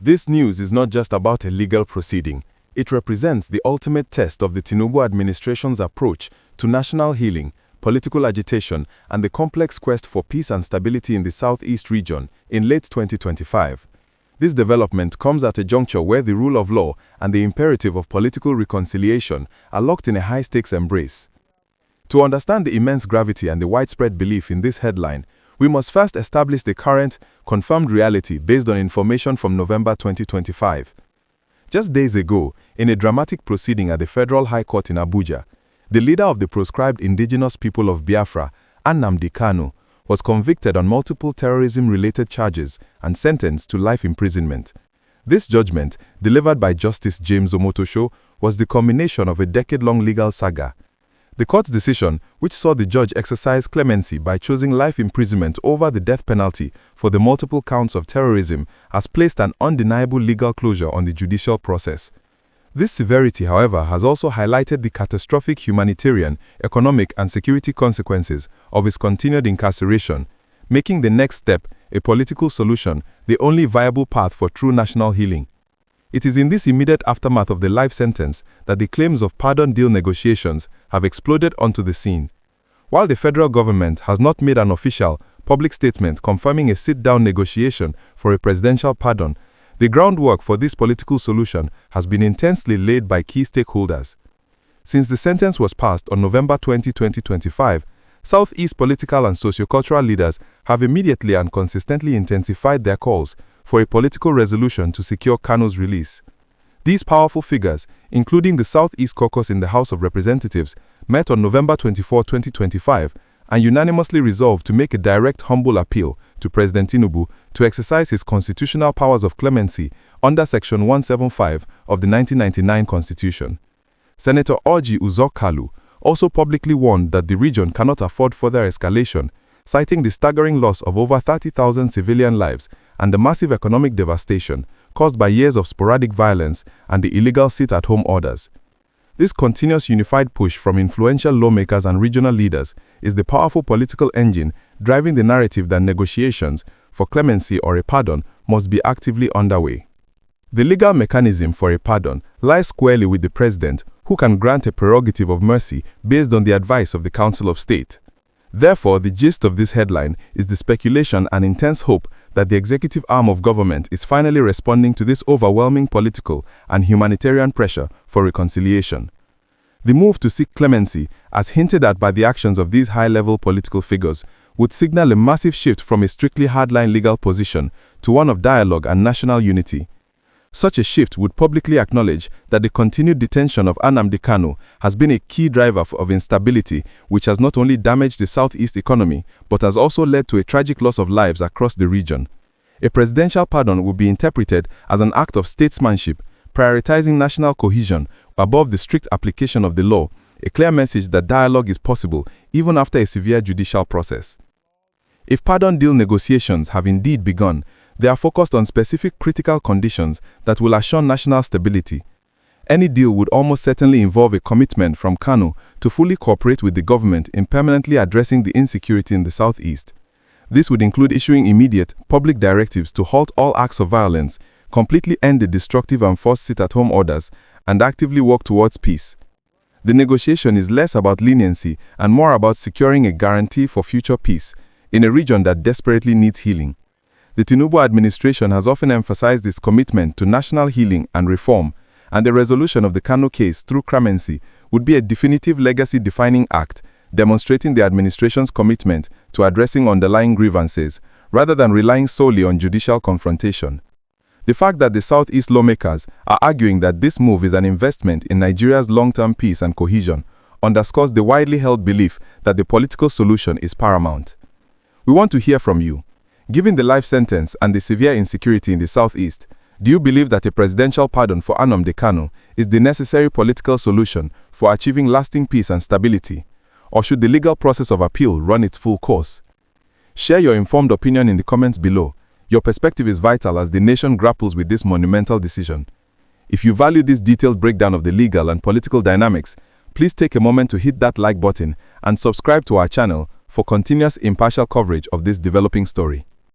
This news is not just about a legal proceeding. It represents the ultimate test of the Tinubu administration's approach to national healing, political agitation, and the complex quest for peace and stability in the southeast region in late 2025. This development comes at a juncture where the rule of law and the imperative of political reconciliation are locked in a high-stakes embrace. To understand the immense gravity and the widespread belief in this headline, we must first establish the current, confirmed reality based on information from November 2025. Just days ago, in a dramatic proceeding at the Federal High Court in Abuja, the leader of the proscribed indigenous people of Biafra, Nnamdi Kanu, was convicted on multiple terrorism-related charges and sentenced to life imprisonment. This judgment, delivered by Justice James Omotosho, was the culmination of a decade-long legal saga. The court's decision, which saw the judge exercise clemency by choosing life imprisonment over the death penalty for the multiple counts of terrorism, has placed an undeniable legal closure on the judicial process. This severity, however, has also highlighted the catastrophic humanitarian, economic, and security consequences of his continued incarceration, making the next step, a political solution, the only viable path for true national healing. It is in this immediate aftermath of the life sentence that the claims of pardon deal negotiations have exploded onto the scene. While the federal government has not made an official, public statement confirming a sit-down negotiation for a presidential pardon, the groundwork for this political solution has been intensely laid by key stakeholders. Since the sentence was passed on November 20, 2025, Southeast political and sociocultural leaders have immediately and consistently intensified their calls for a political resolution to secure Kanu's release. These powerful figures, including the Southeast Caucus in the House of Representatives, met on November 24, 2025, and unanimously resolved to make a direct, humble appeal to President Tinubu to exercise his constitutional powers of clemency under Section 175 of the 1999 Constitution. Senator Orji Uzor Kalu also publicly warned that the region cannot afford further escalation, citing the staggering loss of over 30,000 civilian lives and the massive economic devastation caused by years of sporadic violence and the illegal sit-at-home orders. This continuous unified push from influential lawmakers and regional leaders is the powerful political engine driving the narrative that negotiations for clemency or a pardon must be actively underway. The legal mechanism for a pardon lies squarely with the president, who can grant a prerogative of mercy based on the advice of the Council of State. Therefore, the gist of this headline is the speculation and intense hope that the executive arm of government is finally responding to this overwhelming political and humanitarian pressure for reconciliation. The move to seek clemency, as hinted at by the actions of these high-level political figures, would signal a massive shift from a strictly hardline legal position to one of dialogue and national unity. Such a shift would publicly acknowledge that the continued detention of Nnamdi Kanu has been a key driver of instability, which has not only damaged the southeast economy, but has also led to a tragic loss of lives across the region. A presidential pardon would be interpreted as an act of statesmanship, prioritizing national cohesion above the strict application of the law, a clear message that dialogue is possible even after a severe judicial process. If pardon deal negotiations have indeed begun, they are focused on specific critical conditions that will assure national stability. Any deal would almost certainly involve a commitment from Kanu to fully cooperate with the government in permanently addressing the insecurity in the southeast. This would include issuing immediate, public directives to halt all acts of violence, completely end the destructive and forced sit-at-home orders, and actively work towards peace. The negotiation is less about leniency and more about securing a guarantee for future peace in a region that desperately needs healing. The Tinubu administration has often emphasized its commitment to national healing and reform, and the resolution of the Kanu case through clemency would be a definitive legacy-defining act, demonstrating the administration's commitment to addressing underlying grievances, rather than relying solely on judicial confrontation. The fact that the Southeast lawmakers are arguing that this move is an investment in Nigeria's long-term peace and cohesion underscores the widely held belief that the political solution is paramount. We want to hear from you. Given the life sentence and the severe insecurity in the southeast, do you believe that a presidential pardon for Nnamdi Kanu is the necessary political solution for achieving lasting peace and stability? Or should the legal process of appeal run its full course? Share your informed opinion in the comments below. Your perspective is vital as the nation grapples with this monumental decision. If you value this detailed breakdown of the legal and political dynamics, please take a moment to hit that like button and subscribe to our channel for continuous impartial coverage of this developing story.